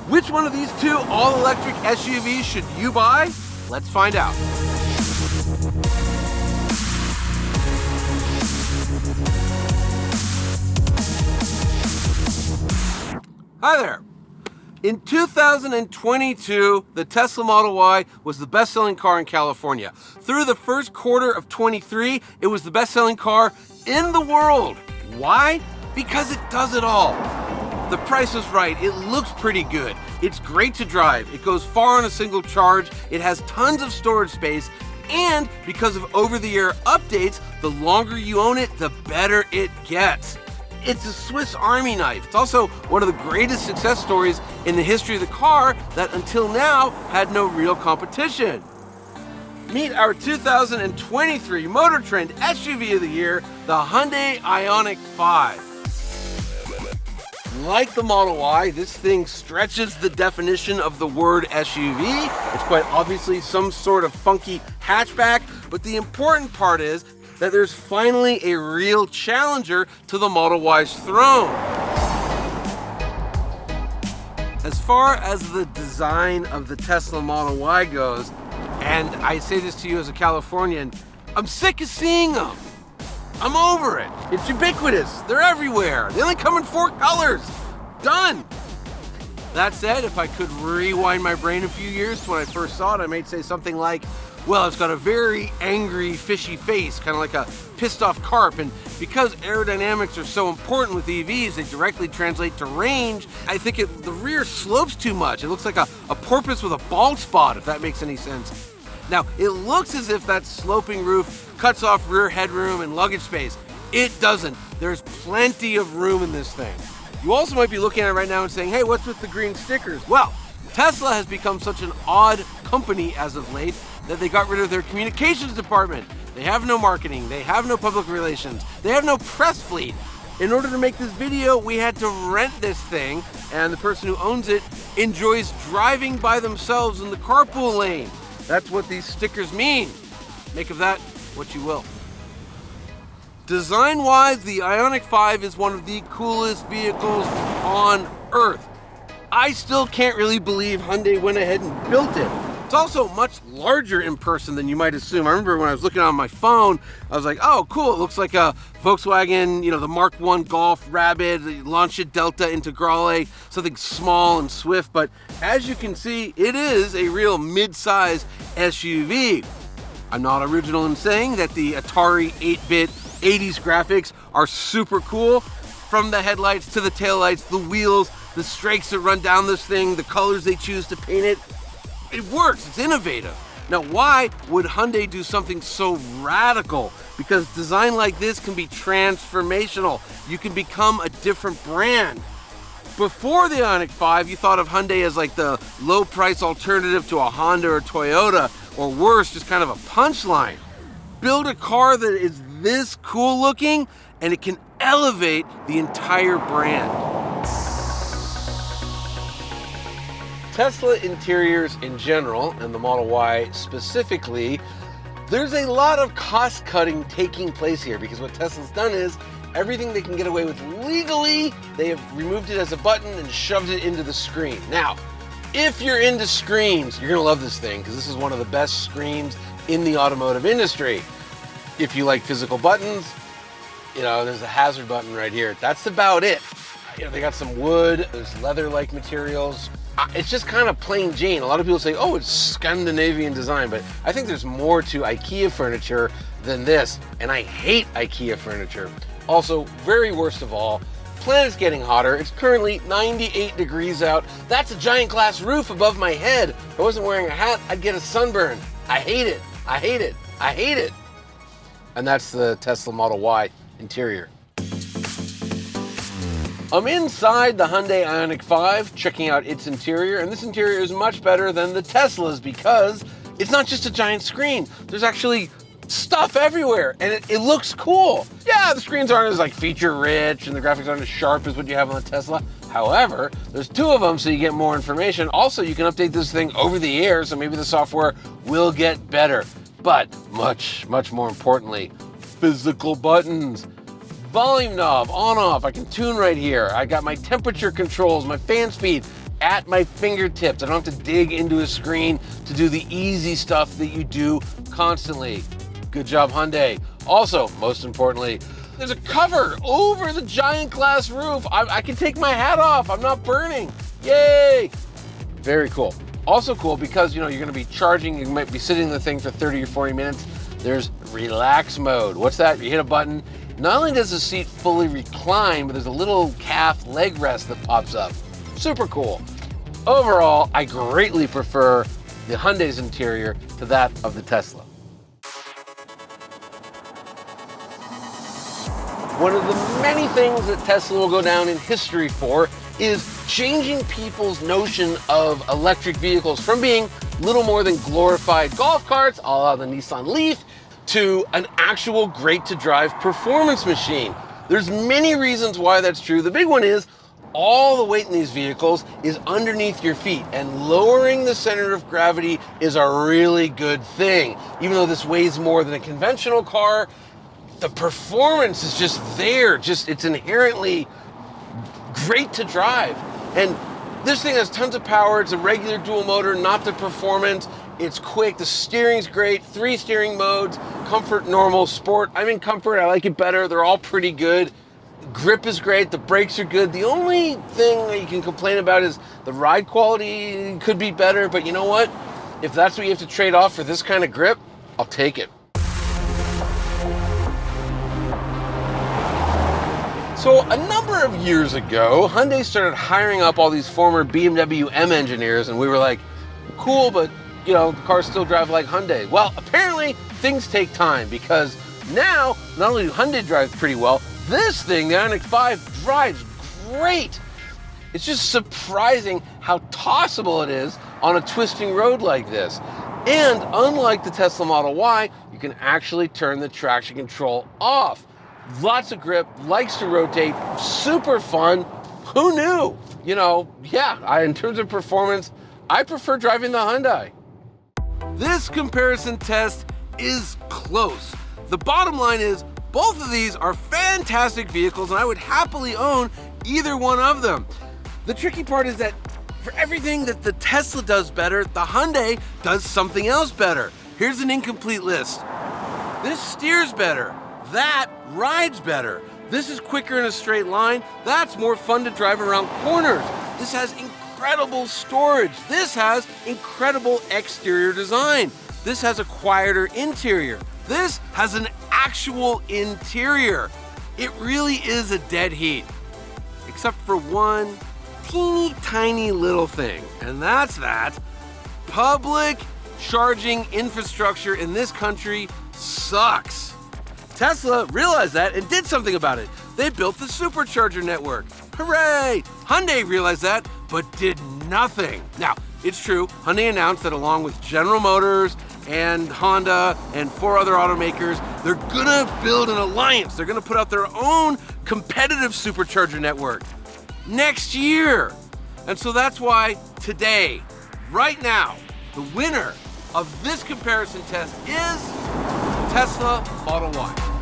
Which one of these two all-electric SUVs should you buy? Let's find out. Hi there. In 2022, the Tesla Model Y was the best-selling car in California. Through the first quarter of 23, it was the best-selling car in the world. Why? Because it does it all. The price is right, it looks pretty good, it's great to drive, it goes far on a single charge, it has tons of storage space, and because of over-the-air updates, the longer you own it, the better it gets. It's a Swiss Army knife. It's also one of the greatest success stories in the history of the car that until now had no real competition. Meet our 2023 MotorTrend SUV of the Year, the Hyundai Ioniq 5. Like the Model Y, this thing stretches the definition of the word SUV. It's quite obviously some sort of funky hatchback, but the important part is that there's finally a real challenger to the Model Y's throne. As far as the design of the Tesla Model Y goes, and I say this to you as a Californian, I'm sick of seeing them. I'm over it. It's ubiquitous. They're everywhere. They only come in 4 colors. Done. That said, if I could rewind my brain a few years to when I first saw it, I might say something like, well, it's got a very angry, fishy face, kind of like a pissed off carp. And because aerodynamics are so important with EVs, they directly translate to range. I think the rear slopes too much. It looks like a porpoise with a bald spot, if that makes any sense. Now, it looks as if that sloping roof cuts off rear headroom and luggage space. It doesn't. There's plenty of room in this thing. You also might be looking at it right now and saying, hey, what's with the green stickers? Well, Tesla has become such an odd company as of late that they got rid of their communications department. They have no marketing, they have no public relations, they have no press fleet. In order to make this video, we had to rent this thing, and the person who owns it enjoys driving by themselves in the carpool lane. That's what these stickers mean. Make of that what you will. Design-wise, the Ioniq 5 is one of the coolest vehicles on Earth. I still can't really believe Hyundai went ahead and built it. It's also much larger in person than you might assume. I remember when I was looking on my phone, I was like, oh, cool, it looks like a Volkswagen, the Mark I Golf Rabbit, the Lancia Delta Integrale, something small and swift, but as you can see, it is a real mid-size SUV. I'm not original in saying that the Atari 8-bit 80s graphics are super cool. From the headlights to the taillights, the wheels, the strakes that run down this thing, the colors they choose to paint it, it works, it's innovative. Now, why would Hyundai do something so radical? Because design like this can be transformational. You can become a different brand. Before the Ioniq 5, you thought of Hyundai as like the low-price alternative to a Honda or Toyota, or worse, just kind of a punchline. Build a car that is this cool looking, and it can elevate the entire brand. Tesla interiors in general, and the Model Y specifically, there's a lot of cost cutting taking place here, because what Tesla's done is everything they can get away with legally, they have removed it as a button and shoved it into the screen. Now, if you're into screens, you're gonna love this thing, because this is one of the best screens in the automotive industry. If you like physical buttons, there's a hazard button right here. That's about it. They got some wood, there's leather-like materials. It's just kind of plain Jane. A lot of people say, oh, it's Scandinavian design, but I think there's more to IKEA furniture than this, and I hate IKEA furniture. Also, very worst of all, planet's getting hotter. It's currently 98 degrees out. That's a giant glass roof above my head. If I wasn't wearing a hat, I'd get a sunburn. I hate it. I hate it. I hate it. And that's the Tesla Model Y interior. I'm inside the Hyundai Ioniq 5, checking out its interior, and this interior is much better than the Tesla's because it's not just a giant screen. There's actually stuff everywhere, and it looks cool. Yeah, the screens aren't as feature-rich, and the graphics aren't as sharp as what you have on the Tesla. However, there's 2 of them, so you get more information. Also, you can update this thing over the air, so maybe the software will get better. But much, much more importantly, physical buttons. Volume knob, on, off, I can tune right here. I got my temperature controls, my fan speed, at my fingertips. I don't have to dig into a screen to do the easy stuff that you do constantly. Good job, Hyundai. Also, most importantly, there's a cover over the giant glass roof. I can take my hat off. I'm not burning. Yay! Very cool. Also cool because, you're gonna be charging, you might be sitting in the thing for 30 or 40 minutes. There's relax mode. What's that? You hit a button. Not only does the seat fully recline, but there's a little calf leg rest that pops up. Super cool. Overall, I greatly prefer the Hyundai's interior to that of the Tesla. One of the many things that Tesla will go down in history for is changing people's notion of electric vehicles from being little more than glorified golf carts, a la the Nissan Leaf, to an actual great to drive performance machine. There's many reasons why that's true. The big one is all the weight in these vehicles is underneath your feet, and lowering the center of gravity is a really good thing. Even though this weighs more than a conventional car, the performance is just there. It's inherently great to drive. And this thing has tons of power. It's a regular dual motor, not the performance. It's quick, the steering's great, 3 steering modes, comfort, normal, sport. I'm in comfort, I like it better. They're all pretty good. Grip is great, the brakes are good. The only thing that you can complain about is the ride quality could be better, but you know what? If that's what you have to trade off for this kind of grip, I'll take it. So a number of years ago, Hyundai started hiring up all these former BMW M engineers, and we were like, cool, but the cars still drive like Hyundai. Well, apparently things take time, because now, not only do Hyundai drive pretty well, this thing, the Ioniq 5, drives great. It's just surprising how tossable it is on a twisting road like this. And unlike the Tesla Model Y, you can actually turn the traction control off. Lots of grip, likes to rotate, super fun. Who knew? In terms of performance, I prefer driving the Hyundai. This comparison test is close. The bottom line is both of these are fantastic vehicles, and I would happily own either one of them. The tricky part is that for everything that the Tesla does better, the Hyundai does something else better. Here's an incomplete list. This steers better. That rides better. This is quicker in a straight line. That's more fun to drive around corners. This has incredible storage. This has incredible exterior design. This has a quieter interior. This has an actual interior. It really is a dead heat, except for one teeny tiny little thing, and that's that public charging infrastructure in this country sucks. Tesla realized that and did something about it. They built the supercharger network. Hooray! Hyundai realized that, but did nothing. Now, it's true, Hyundai announced that along with General Motors and Honda and 4 other automakers, they're gonna build an alliance. They're gonna put out their own competitive supercharger network next year. And so that's why today, right now, the winner of this comparison test is Tesla Model Y.